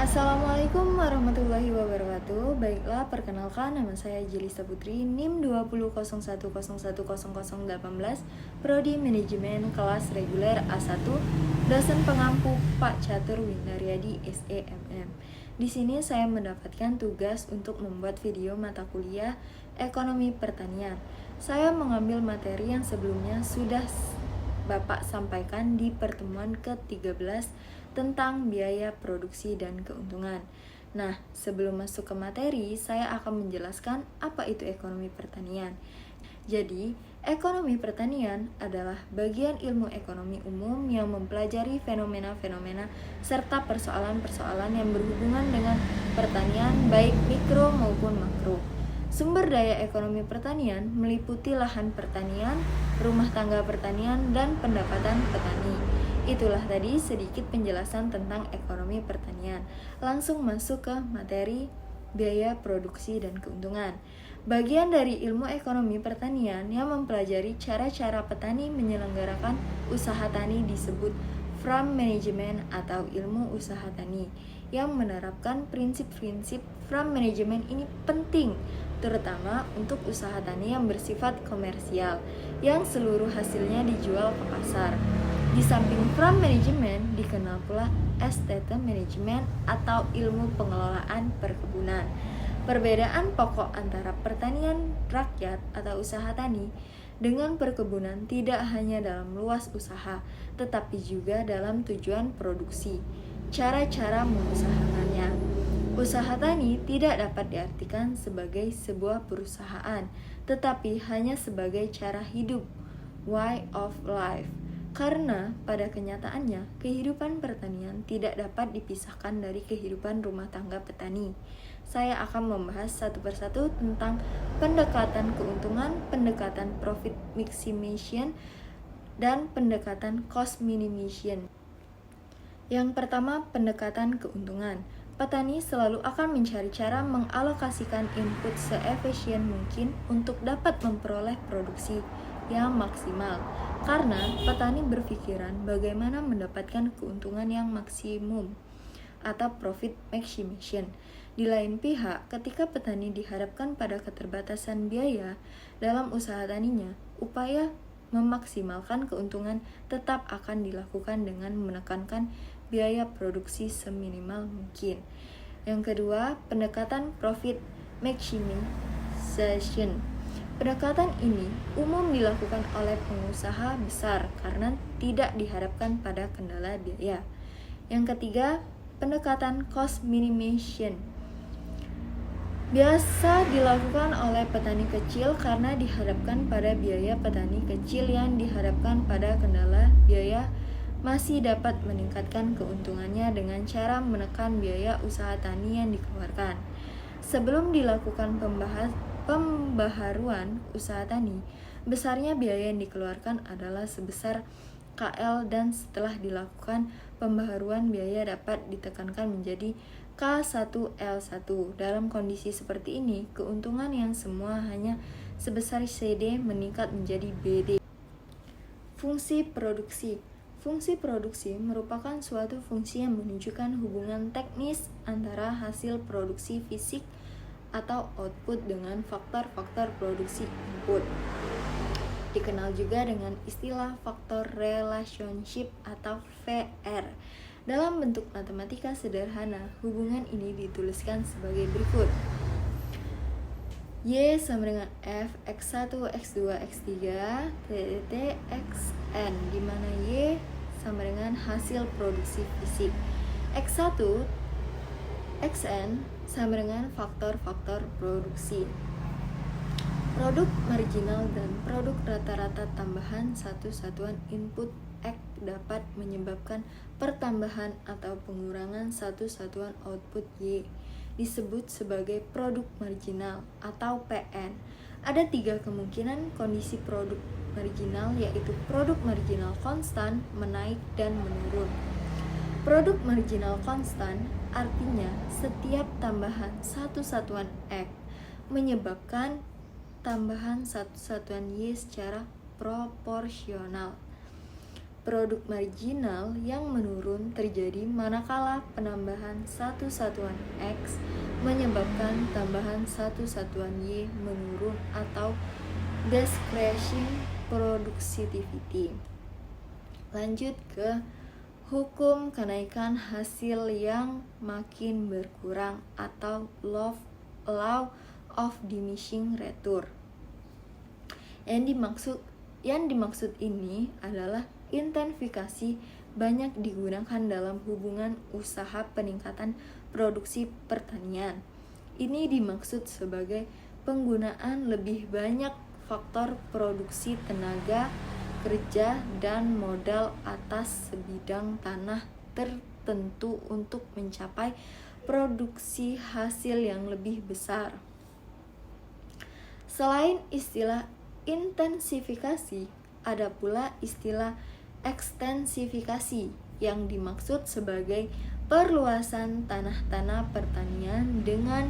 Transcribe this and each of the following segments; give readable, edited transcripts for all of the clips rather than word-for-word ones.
Assalamualaikum warahmatullahi wabarakatuh. Baiklah, perkenalkan nama saya Jelisa Putri, NIM 2001010018, Prodi Manajemen kelas reguler A1, dosen pengampu Pak Catur Windaryadi SEMM. Di sini saya mendapatkan tugas untuk membuat video mata kuliah Ekonomi Pertanian. Saya mengambil materi yang sebelumnya sudah Bapak sampaikan di pertemuan ke-13 tentang biaya produksi dan keuntungan. Nah, sebelum masuk ke materi, saya akan menjelaskan apa itu ekonomi pertanian. Jadi, ekonomi pertanian adalah bagian ilmu ekonomi umum yang mempelajari fenomena-fenomena serta persoalan-persoalan yang berhubungan dengan pertanian baik mikro maupun makro. Sumber daya ekonomi pertanian meliputi lahan pertanian, rumah tangga pertanian, dan pendapatan petani. Itulah tadi sedikit penjelasan tentang ekonomi pertanian. Langsung masuk ke materi biaya produksi dan keuntungan. Bagian dari ilmu ekonomi pertanian yang mempelajari cara-cara petani menyelenggarakan usaha tani disebut farm management atau ilmu usaha tani. Yang menerapkan prinsip-prinsip farm management ini penting, terutama untuk usaha tani yang bersifat komersial, yang seluruh hasilnya dijual ke pasar. Di samping farm management, dikenal pula estate management atau ilmu pengelolaan perkebunan. Perbedaan pokok antara pertanian rakyat atau usaha tani dengan perkebunan tidak hanya dalam luas usaha, tetapi juga dalam tujuan produksi, cara-cara mengusahakannya. Usaha tani tidak dapat diartikan sebagai sebuah perusahaan, tetapi hanya sebagai cara hidup, way of life. Karena pada kenyataannya, kehidupan pertanian tidak dapat dipisahkan dari kehidupan rumah tangga petani. Saya akan membahas satu persatu tentang pendekatan keuntungan, pendekatan profit maximization, dan pendekatan cost minimization. Yang pertama, pendekatan keuntungan. Petani selalu akan mencari cara mengalokasikan input seefisien mungkin untuk dapat memperoleh produksi yang maksimal. Karena petani berpikiran bagaimana mendapatkan keuntungan yang maksimum atau profit maximization. Di lain pihak, ketika petani dihadapkan pada keterbatasan biaya dalam usaha taninya, upaya memaksimalkan keuntungan tetap akan dilakukan dengan menekankan biaya produksi seminimal mungkin. Yang kedua, pendekatan profit maximization. Pendekatan ini umum dilakukan oleh pengusaha besar karena tidak dihadapkan pada kendala biaya. Yang ketiga, pendekatan cost minimization. Biasa dilakukan oleh petani kecil karena dihadapkan pada biaya petani kecil yang dihadapkan pada kendala biaya masih dapat meningkatkan keuntungannya dengan cara menekan biaya usaha tani yang dikeluarkan. Sebelum dilakukan pembaharuan usaha tani, besarnya biaya yang dikeluarkan adalah sebesar KL dan setelah dilakukan pembaharuan biaya dapat ditekankan menjadi K1L1. Dalam kondisi seperti ini, keuntungan yang semua hanya sebesar CD meningkat menjadi BD. Fungsi produksi. Fungsi produksi merupakan suatu fungsi yang menunjukkan hubungan teknis antara hasil produksi fisik atau output dengan faktor-faktor produksi input. Dikenal juga dengan istilah faktor relationship atau VR. Dalam bentuk matematika sederhana, hubungan ini dituliskan sebagai berikut. Y sama dengan F X1, X2, X3, TT, Xn, di mana Y sama dengan hasil produksi fisik. X1, Xn sama dengan faktor-faktor produksi. Produk marginal dan produk rata-rata tambahan satu satuan input X dapat menyebabkan pertambahan atau pengurangan satu satuan output Y, disebut sebagai produk marginal atau PN. Ada 3 kemungkinan kondisi produk marginal, yaitu produk marginal konstan, menaik, dan menurun. Produk marginal konstan artinya setiap tambahan satu satuan X menyebabkan tambahan satu satuan Y secara proporsional. Produk marginal yang menurun terjadi manakala penambahan satu satuan X menyebabkan tambahan satu satuan Y menurun atau decreasing productivity. Lanjut ke hukum kenaikan hasil yang makin berkurang atau law of diminishing return. Yang dimaksud ini adalah intensifikasi banyak digunakan dalam hubungan usaha peningkatan produksi pertanian. Ini dimaksud sebagai penggunaan lebih banyak faktor produksi tenaga kerja dan modal atas sebidang tanah tertentu untuk mencapai produksi hasil yang lebih besar. Selain istilah intensifikasi, ada pula istilah ekstensifikasi yang dimaksud sebagai perluasan tanah-tanah pertanian dengan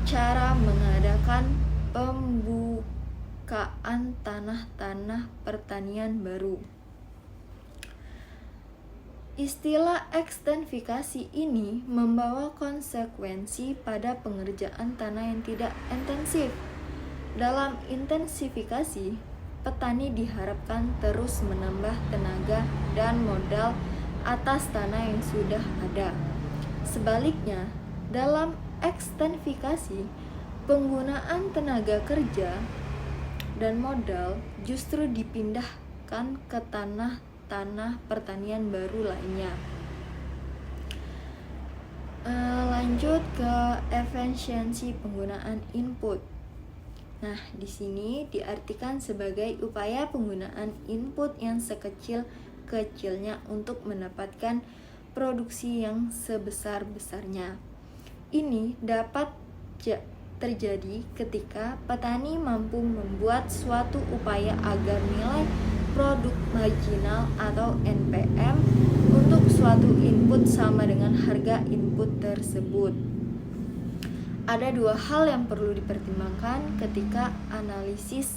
cara mengadakan pembukaan tanah-tanah pertanian baru. Istilah ekstensifikasi ini membawa konsekuensi pada pengerjaan tanah yang tidak intensif. Dalam intensifikasi, petani diharapkan terus menambah tenaga dan modal atas tanah yang sudah ada. Sebaliknya, dalam ekstensifikasi, penggunaan tenaga kerja dan modal justru dipindahkan ke tanah pertanian baru lainnya. Lanjut ke efisiensi penggunaan input. Nah, di sini diartikan sebagai upaya penggunaan input yang sekecil-kecilnya untuk mendapatkan produksi yang sebesar-besarnya. Ini dapat terjadi ketika petani mampu membuat suatu upaya agar nilai produk marginal atau NPM untuk suatu input sama dengan harga input tersebut. Ada dua hal yang perlu dipertimbangkan ketika analisis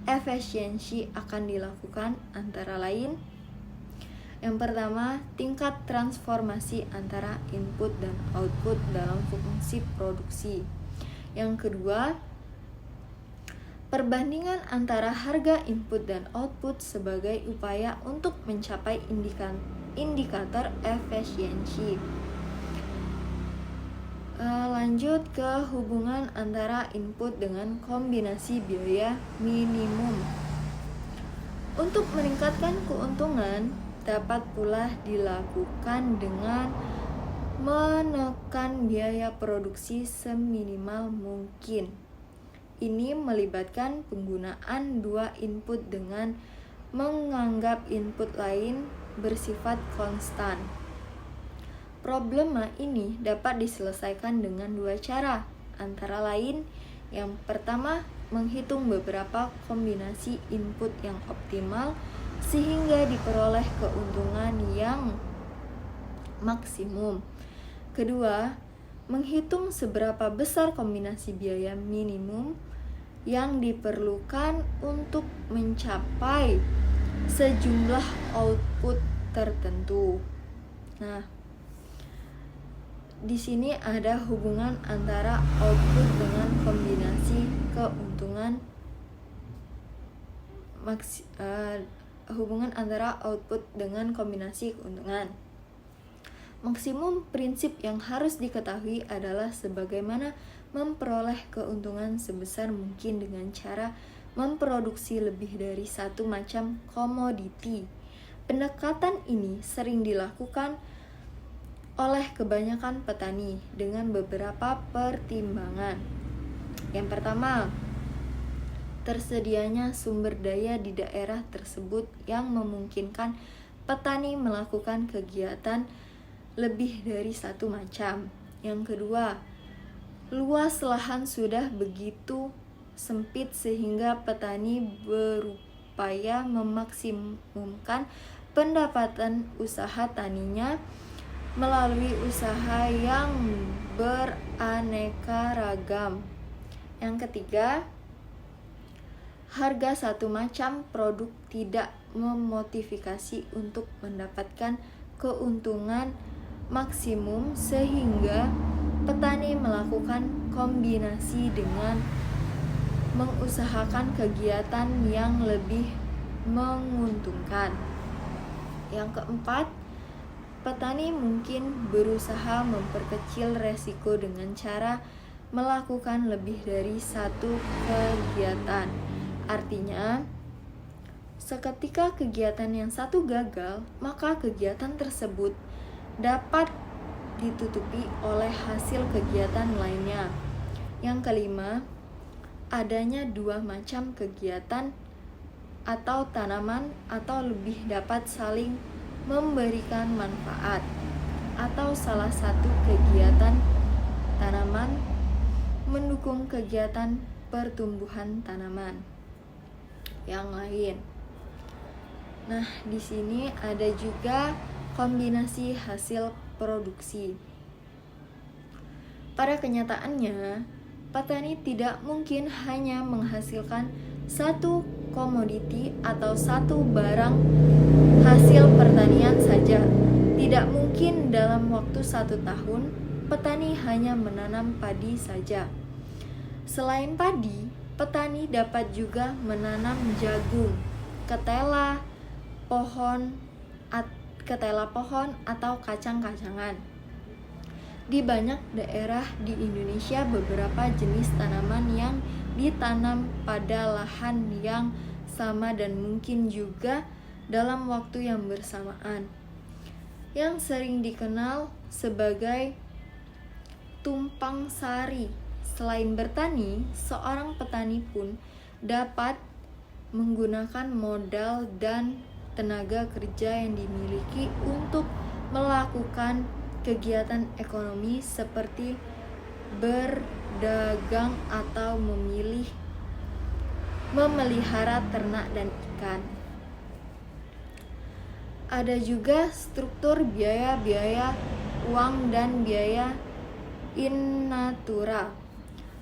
efisiensi akan dilakukan, antara lain: yang pertama, tingkat transformasi antara input dan output dalam fungsi produksi. Yang kedua, perbandingan antara harga input dan output sebagai upaya untuk mencapai indikator efisiensi. Lanjut ke hubungan antara input dengan kombinasi biaya minimum. Untuk meningkatkan keuntungan dapat pula dilakukan dengan menekan biaya produksi seminimal mungkin. Ini melibatkan penggunaan dua input dengan menganggap input lain bersifat konstan. Problema ini dapat diselesaikan dengan dua cara, antara lain: yang pertama, menghitung beberapa kombinasi input yang optimal sehingga diperoleh keuntungan yang maksimum. Kedua, menghitung seberapa besar kombinasi biaya minimum yang diperlukan untuk mencapai sejumlah output tertentu. Nah, di sini ada hubungan antara output dengan kombinasi keuntungan hubungan antara output dengan kombinasi keuntungan. Maksimum prinsip yang harus diketahui adalah sebagaimana memperoleh keuntungan sebesar mungkin dengan cara memproduksi lebih dari satu macam komoditi. Pendekatan ini sering dilakukan oleh kebanyakan petani dengan beberapa pertimbangan. Yang pertama, tersedianya sumber daya di daerah tersebut yang memungkinkan petani melakukan kegiatan lebih dari satu macam. Yang kedua, luas lahan sudah begitu sempit sehingga petani berupaya memaksimumkan pendapatan usaha taninya melalui usaha yang beraneka ragam. Yang ketiga, harga satu macam produk tidak memotivasi untuk mendapatkan keuntungan maksimum, sehingga petani melakukan kombinasi dengan mengusahakan kegiatan yang lebih menguntungkan. Yang keempat, petani mungkin berusaha memperkecil resiko dengan cara melakukan lebih dari satu kegiatan. Artinya, seketika kegiatan yang satu gagal, maka kegiatan tersebut dapat ditutupi oleh hasil kegiatan lainnya. Yang kelima, adanya dua macam kegiatan atau tanaman atau lebih dapat saling memberikan manfaat, atau salah satu kegiatan tanaman mendukung kegiatan pertumbuhan tanaman yang lain. Nah, di sini ada juga kombinasi hasil produksi. Pada kenyataannya, petani tidak mungkin hanya menghasilkan satu komoditi atau satu barang hasil pertanian saja. Tidak mungkin dalam waktu 1 tahun petani hanya menanam padi saja. Selain padi, petani dapat juga menanam jagung, ketela pohon atau kacang-kacangan. Di banyak daerah di Indonesia, beberapa jenis tanaman yang ditanam pada lahan yang sama dan mungkin juga dalam waktu yang bersamaan, yang sering dikenal sebagai tumpang sari. Selain bertani, seorang petani pun dapat menggunakan modal dan tenaga kerja yang dimiliki untuk melakukan kegiatan ekonomi seperti berdagang atau memelihara ternak dan ikan. Ada juga struktur biaya uang dan biaya in natura.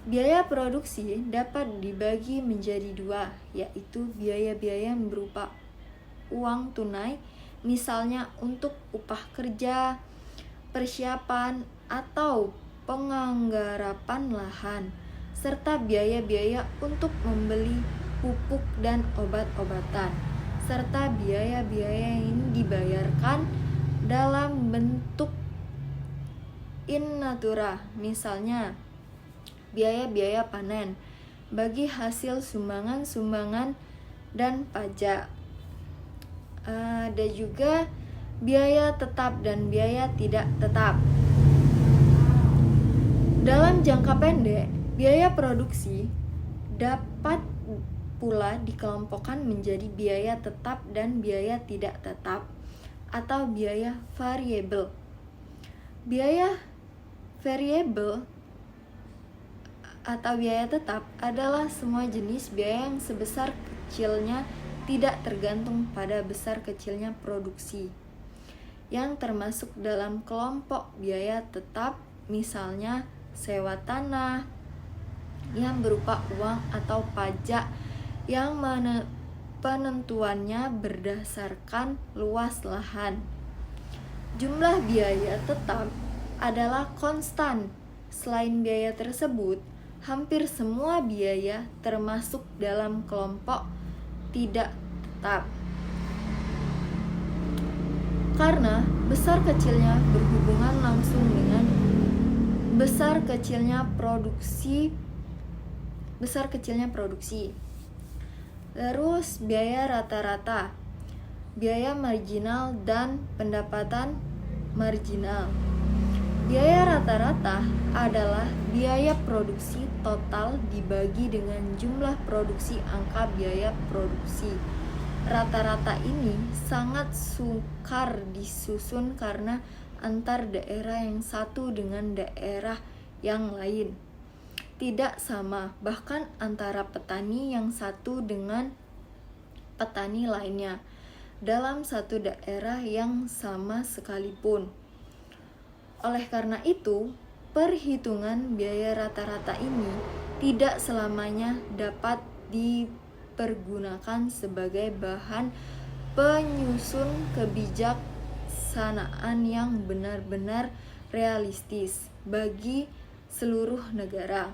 Biaya produksi dapat dibagi menjadi dua, yaitu biaya-biaya yang berupa uang tunai, misalnya untuk upah kerja, persiapan atau penganggarapan lahan, serta biaya-biaya untuk membeli pupuk dan obat-obatan, serta biaya-biaya yang dibayarkan dalam bentuk in natura, misalnya biaya-biaya panen, bagi hasil sumbangan-sumbangan dan pajak. Ada juga biaya tetap dan biaya tidak tetap. Dalam jangka pendek, biaya produksi dapat pula dikelompokkan menjadi biaya tetap dan biaya tidak tetap atau biaya variabel. Biaya variabel atau biaya tetap adalah semua jenis biaya yang sebesar kecilnya tidak tergantung pada besar kecilnya produksi, yang termasuk dalam kelompok biaya tetap, misalnya sewa tanah yang berupa uang atau pajak yang penentuannya berdasarkan luas lahan. Jumlah biaya tetap adalah konstan. Selain biaya tersebut, hampir semua biaya termasuk dalam kelompok tidak tetap. Karena besar kecilnya berhubungan langsung dengan besar kecilnya produksi. Terus biaya rata-rata, biaya marginal dan pendapatan marginal. Biaya rata-rata adalah biaya produksi total dibagi dengan jumlah produksi angka biaya produksi. Rata-rata ini sangat sukar disusun karena antar daerah yang satu dengan daerah yang lain tidak sama, bahkan antara petani yang satu dengan petani lainnya dalam satu daerah yang sama sekalipun. Oleh karena itu, perhitungan biaya rata-rata ini tidak selamanya dapat dipergunakan sebagai bahan penyusun kebijaksanaan yang benar-benar realistis bagi seluruh negara.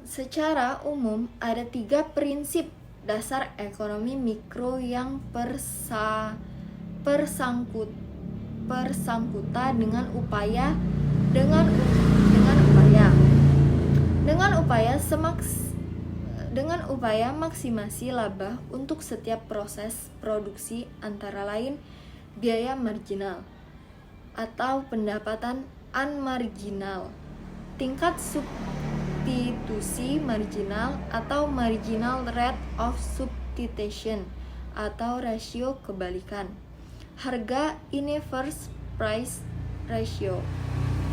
Secara umum, ada 3 prinsip dasar ekonomi mikro yang bersangkutan dengan upaya maksimasi laba untuk setiap proses produksi, antara lain biaya marginal atau pendapatan unmarginal, tingkat substitusi marginal atau marginal rate of substitution atau rasio kebalikan, harga inverse price ratio,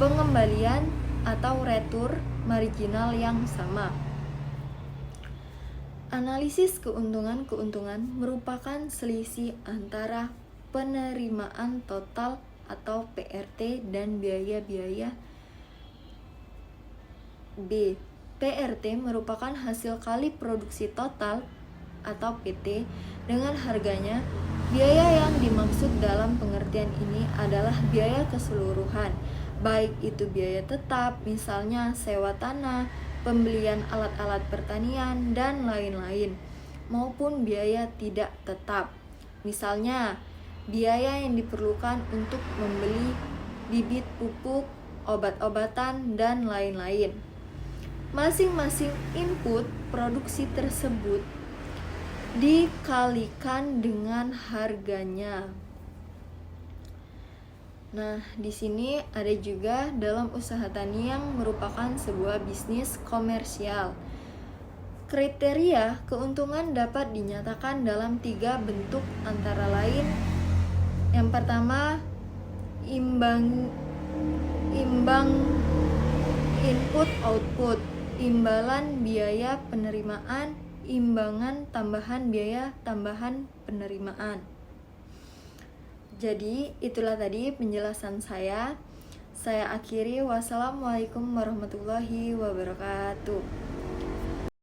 pengembalian atau retur marginal yang sama. Analisis keuntungan merupakan selisih antara penerimaan total atau PRT dan biaya-biaya. B. PRT merupakan hasil kali produksi total atau PT dengan harganya. Biaya yang dimaksud dalam pengertian ini adalah biaya keseluruhan, baik itu biaya tetap, misalnya sewa tanah, pembelian alat-alat pertanian, dan lain-lain, maupun biaya tidak tetap, misalnya biaya yang diperlukan untuk membeli bibit pupuk, obat-obatan, dan lain-lain. Masing-masing input produksi tersebut dikalikan dengan harganya. Nah, di sini ada juga dalam usaha tani yang merupakan sebuah bisnis komersial. Kriteria keuntungan dapat dinyatakan dalam 3 bentuk, antara lain yang pertama imbang input output, imbalan biaya penerimaan, imbangan tambahan biaya tambahan penerimaan. Jadi itulah tadi penjelasan saya. Saya akhiri. Wassalamualaikum warahmatullahi wabarakatuh.